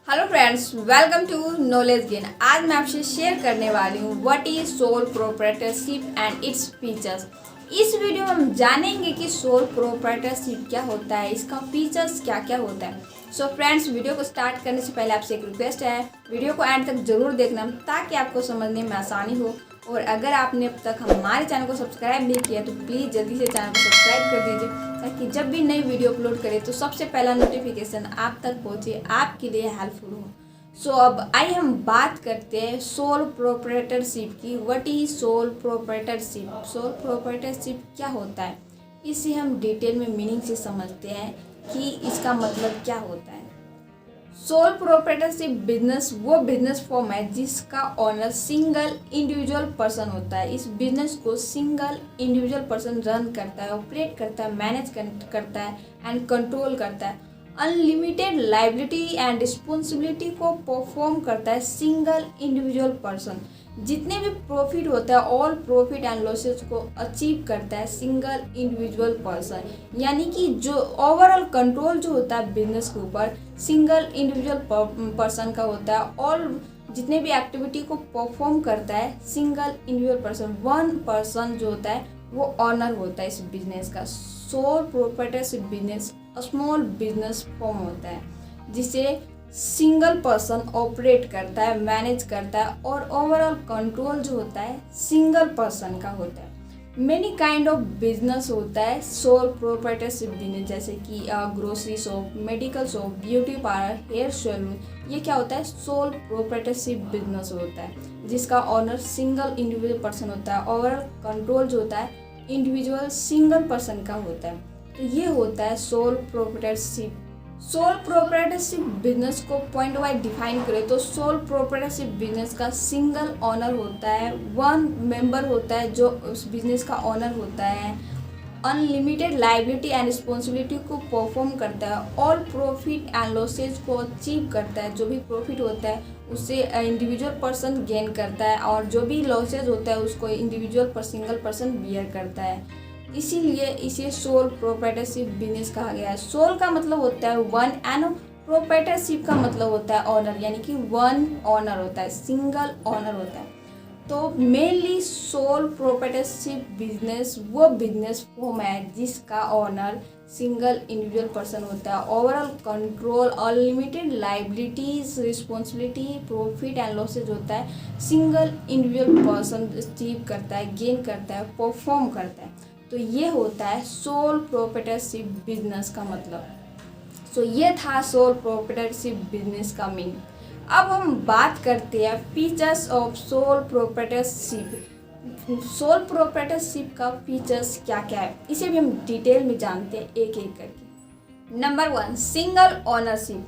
Hello friends, welcome to Knowledge Gain. आज मैं आपसे शेयर करने वाली हूँ what is sole proprietorship and its features. इस वीडियो में हम जानेंगे कि सोल प्रोप्राइटरशिप क्या होता है, इसका फीचर्स क्या क्या होता है। सो फ्रेंड्स, वीडियो को स्टार्ट करने से पहले आपसे एक रिक्वेस्ट है, वीडियो को एंड तक जरूर देखना ताकि आपको समझने में आसानी हो। और अगर आपने अब तक हमारे चैनल को सब्सक्राइब नहीं किया तो प्लीज़ जल्दी से चैनल को सब्सक्राइब कर दीजिए ताकि जब भी नई वीडियो अपलोड करें तो सबसे पहला नोटिफिकेशन आप तक पहुंचे, आपके लिए हेल्पफुल हो। सो अब आइए हम बात करते हैं सोल प्रोप्राइटरशिप की। What is sole proprietorship? Sole proprietorship क्या होता है, इसे हम डिटेल में मीनिंग से समझते हैं कि इसका मतलब क्या होता है। सोल प्रोप्राइटरशिप बिजनेस वो बिजनेस फॉर्म है जिसका ऑनर सिंगल इंडिविजुअल पर्सन होता है। इस बिजनेस को सिंगल इंडिविजुअल पर्सन रन करता है, ऑपरेट करता है, मैनेज करता है एंड कंट्रोल करता है। अनलिमिटेड लायबिलिटी एंड रिस्पॉन्सिबिलिटी को परफॉर्म करता है सिंगल इंडिविजुअल पर्सन। जितने भी प्रॉफिट होता है ऑल प्रॉफिट एंड लॉसेस को अचीव करता है सिंगल इंडिविजुअल पर्सन। यानी कि जो ओवरऑल कंट्रोल जो होता है बिजनेस के ऊपर सिंगल इंडिविजुअल पर्सन का होता है। और जितने भी एक्टिविटी को परफॉर्म करता है single individual person, one person जो होता है वो ऑनर होता है इस बिजनेस का। Soul proprietorship business small business form होता है जिसे सिंगल पर्सन ऑपरेट करता है, मैनेज करता है और ओवरऑल कंट्रोल जो होता है सिंगल पर्सन का होता है। मेनी काइंड ऑफ बिजनेस होता है सोल प्रोप्राइटरशिप बिजनेस, जैसे कि grocery shop, medical shop, beauty parlour, hair salon. ये क्या होता है? सोल प्रोप्राइटरशिप बिजनेस होता है जिसका ऑनर सिंगल इंडिविजुअल पर्सन होता है। ओवरऑल कंट्रोल जो होता है इंडिविजुअल सिंगल पर्सन का होता है। तो ये होता है sole proprietorship. Soul proprietorship business को पॉइंट वाइज डिफाइन करें तो सोल प्रोप्राइटरशिप बिजनेस का सिंगल ऑनर होता है, वन मेंबर होता है जो उस बिजनेस का ऑनर होता है। अनलिमिटेड लायबिलिटी एंड रिस्पॉन्सिबिलिटी को परफॉर्म करता है। ऑल प्रॉफिट एंड लॉसेज को अचीव करता है। जो भी प्रॉफिट होता है उससे इंडिविजुअल पर्सन गेन करता है और जो भी लॉसेज होता है उसको इंडिविजुअल पर सिंगल पर्सन बियर करता है। इसीलिए इसे सोल प्रोप्राइटरशिप बिजनेस कहा गया है। सोल का मतलब होता है वन एंड प्रोप्राइटरशिप का मतलब होता है ऑनर, यानी कि वन ऑनर होता है, सिंगल ऑनर होता है। तो मेनली सोल प्रोप्राइटरशिप बिजनेस वो बिजनेस फॉर्म है जिसका ऑनर सिंगल इंडिविजुअल पर्सन होता है। Overall control, unlimited liabilities, responsibility, profit and losses होता है सिंगल इंडिविजुअल पर्सन अचीव करता है, गेन करता है, परफॉर्म करता है। तो ये होता है सोल प्रोप्राइटरशिप बिजनेस का मतलब। सो ये था सोल प्रोप्राइटरशिप बिजनेस का मीनिंग। अब हम बात करते हैं features of sole proprietorship. Sole proprietorship का फीचर्स क्या क्या है इसे भी हम डिटेल में जानते हैं एक एक करके। Number 1, single ownership.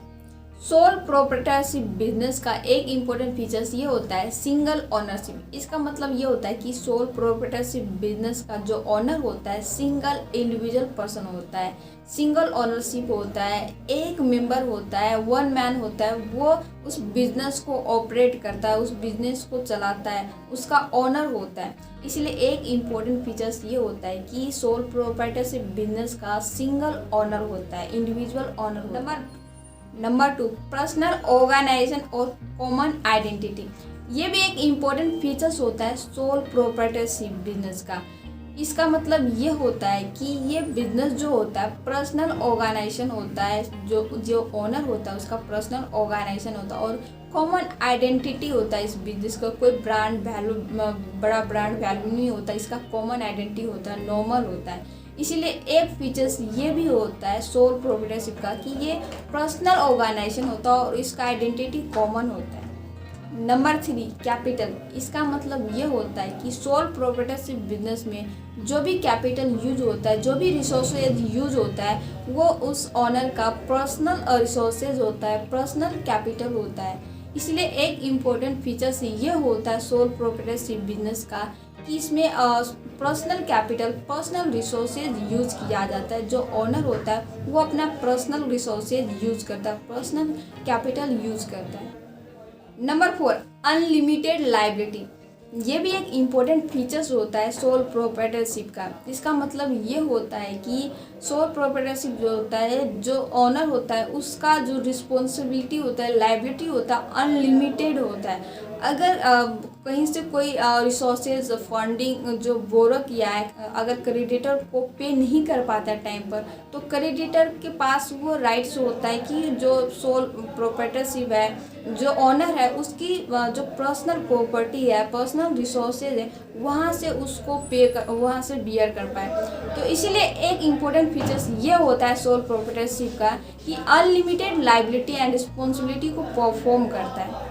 Soul proprietorship business का एक इम्पोर्टेंट फीचर्स ये होता है सिंगल ऑनरशिप। इसका मतलब ये होता है कि सोल प्रोप्राइटरशिप बिजनेस का जो ऑनर होता है सिंगल इंडिविजुअल पर्सन होता है। सिंगल ऑनरशिप होता है, एक मेंबर होता है, वन मैन होता है, वो उस बिजनेस को ऑपरेट करता है, उस बिजनेस को चलाता है, उसका ऑनर होता है। इसलिए एक इम्पोर्टेंट फीचर्स ये होता है कि सोल प्रोप्राइटरशिप बिजनेस का सिंगल ऑनर होता है, इंडिविजुअल ऑनर होता है। नंबर 2, पर्सनल ऑर्गेनाइजेशन और कॉमन आइडेंटिटी। ये भी एक इम्पोर्टेंट फीचर्स होता है सोल प्रोप्राइटरशिप बिजनेस का। इसका मतलब ये होता है कि ये बिजनेस जो होता है पर्सनल ऑर्गेनाइजेशन होता है, जो ओनर होता है उसका पर्सनल ऑर्गेनाइजेशन होता है और कॉमन आइडेंटिटी होता है इस बिजनेस का। कोई ब्रांड वैल्यू, बड़ा ब्रांड वैल्यू नहीं होता, इसका कॉमन आइडेंटिटी होता है, नॉर्मल होता है। इसीलिए एक फीचर्स ये भी होता है सोल प्रोप्राइटरशिप का कि ये पर्सनल ऑर्गेनाइजेशन होता है और इसका आइडेंटिटी कॉमन होता है। Number 3, capital. इसका मतलब ये होता है कि सोल प्रोप्राइटरशिप बिजनेस में जो भी कैपिटल यूज होता है, जो भी रिसोर्सेज यूज होता है वो उस ऑनर का पर्सनल रिसोर्सेज होता है, पर्सनल कैपिटल होता है। इसलिए एक इम्पोर्टेंट फीचर्स ये होता है सोल प्रोप्राइटरशिप बिजनेस का कि इसमें personal capital, personal resources use किया जाता है। जो ऑनर होता है वो अपना पर्सनल रिसोर्सेज यूज करता है, पर्सनल कैपिटल यूज करता है। Number 4, unlimited liability. ये भी एक इम्पोर्टेंट फीचर्स होता है सोल प्रोप्राइटरशिप का। इसका मतलब ये होता है कि सोल प्रोप्राइटरशिप जो होता है, जो ऑनर होता है उसका जो रिस्पॉन्सिबिलिटी होता है, लायबिलिटी होता है, अनलिमिटेड होता है। अगर कहीं से कोई रिसोर्सेज फंडिंग जो बोरो किया है, अगर क्रेडिटर को पे नहीं कर पाता है टाइम पर, तो क्रेडिटर के पास वो राइट्स होता है कि जो सोल प्रोप्राइटरशिप है, जो ऑनर है, उसकी जो पर्सनल प्रॉपर्टी है, पर्सनल रिसोर्सेज है, वहाँ से उसको वहाँ से बियर कर पाए। तो इसीलिए एक इम्पोर्टेंट फीचर्स ये होता है सोल प्रोप्राइटरशिप का कि अनलिमिटेड लायबिलिटी एंड रिस्पॉन्सिबिलिटी को परफॉर्म करता है।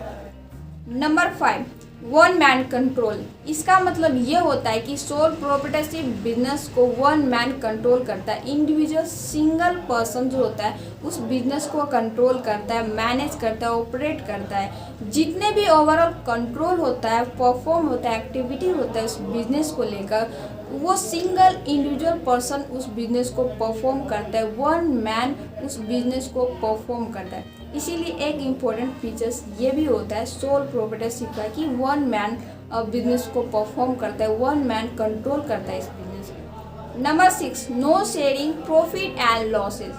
Number 5, one man control. इसका मतलब ये होता है कि सोल प्रोप्राइटरशिप बिजनेस को वन मैन कंट्रोल करता है। इंडिविजुअल सिंगल पर्सन जो होता है उस बिजनेस को कंट्रोल करता है, मैनेज करता है, ऑपरेट करता है। जितने भी ओवरऑल कंट्रोल होता है, परफॉर्म होता है, एक्टिविटी होता है उस बिजनेस को लेकर, वो सिंगल इंडिविजुअल पर्सन उस बिजनेस को परफॉर्म करता है। वन मैन उस बिजनेस को परफॉर्म करता है। इसीलिए एक इम्पोर्टेंट फीचर्स ये भी होता है सोल प्रोप्राइटरशिप का कि वन मैन बिजनेस को परफॉर्म करता है, वन मैन कंट्रोल करता है इस बिजनेस को। Number 6, no sharing profit and losses.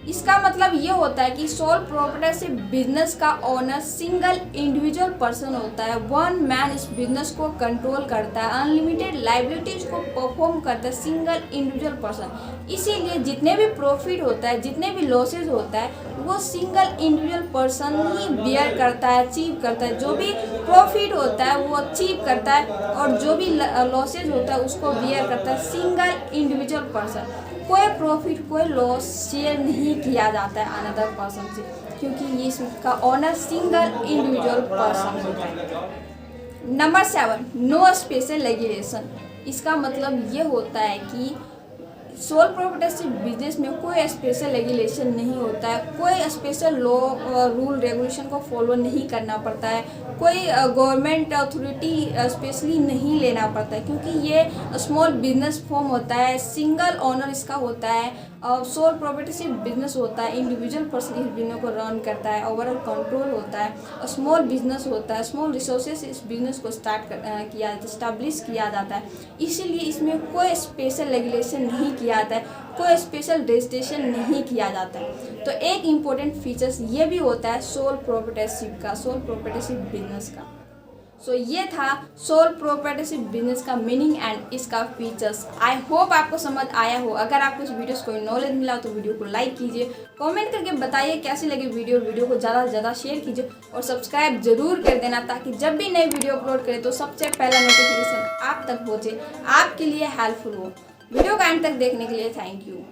इसका मतलब ये होता है कि सोल प्रोप्राइटरशिप बिजनेस का ओनर सिंगल इंडिविजुअल पर्सन होता है। वन मैन इस बिजनेस को कंट्रोल करता है, अनलिमिटेड लायबिलिटीज को परफॉर्म करता है सिंगल इंडिविजुअल पर्सन। इसीलिए जितने भी प्रॉफिट होता है, जितने भी लॉसेज होता है, वो सिंगल इंडिविजुअल पर्सन ही बियर करता है, अचीव करता है। जो भी प्रॉफिट होता है वो अचीव करता है, और जो भी लॉसेज होता है उसको बियर करता है सिंगल इंडिविजुअल पर्सन। कोई प्रॉफिट, कोई लॉस शेयर नहीं किया जाता है अनदर पर्सन से, क्योंकि ये इसका ओनर सिंगल इंडिविजुअल पर्सन होता है। Number 7, no special regulation. इसका मतलब ये होता है कि सोल प्रोप्राइटरशिप बिजनेस में कोई स्पेशल रेगुलेशन नहीं होता है, कोई स्पेशल लॉ रूल रेगुलेशन को फॉलो नहीं करना पड़ता है, कोई गवर्नमेंट अथॉरिटी स्पेशली नहीं लेना पड़ता है, क्योंकि ये स्मॉल बिजनेस फॉर्म होता है, सिंगल ओनर इसका होता है, सोल प्रोप्राइटरशिप बिजनेस होता है, इंडिविजुअल पर्सन इस बिजनेस को रन करता है, ओवरऑल कंट्रोल होता है, स्मॉल बिजनेस होता है, स्मॉल रिसोर्सेज इस बिजनेस को इस्टेब्लिश किया जाता है। इसीलिए इसमें कोई स्पेशल रेगुलेशन नहीं किया जाता है, कोई स्पेशल रजिस्ट्रेशन नहीं किया जाता है। तो एक इम्पोर्टेंट फीचर्स ये भी होता है सोल प्रोप्राइटरशिप का, सोल प्रोप्राइटरशिप बिजनेस का। सो ये था सोल प्रोप्राइटरशिप बिजनेस का मीनिंग एंड इसका फीचर्स। आई होप आपको समझ आया हो। अगर आपको इस वीडियो से कोई नॉलेज मिला तो वीडियो को लाइक कीजिए, कमेंट करके बताइए कैसी लगी वीडियो को ज़्यादा से ज़्यादा शेयर कीजिए और सब्सक्राइब जरूर कर देना, ताकि जब भी नई वीडियो अपलोड करें तो सबसे पहला नोटिफिकेशन आप तक पहुँचे, आपके लिए हेल्पफुल हो। वीडियो को एंड तक देखने के लिए थैंक यू।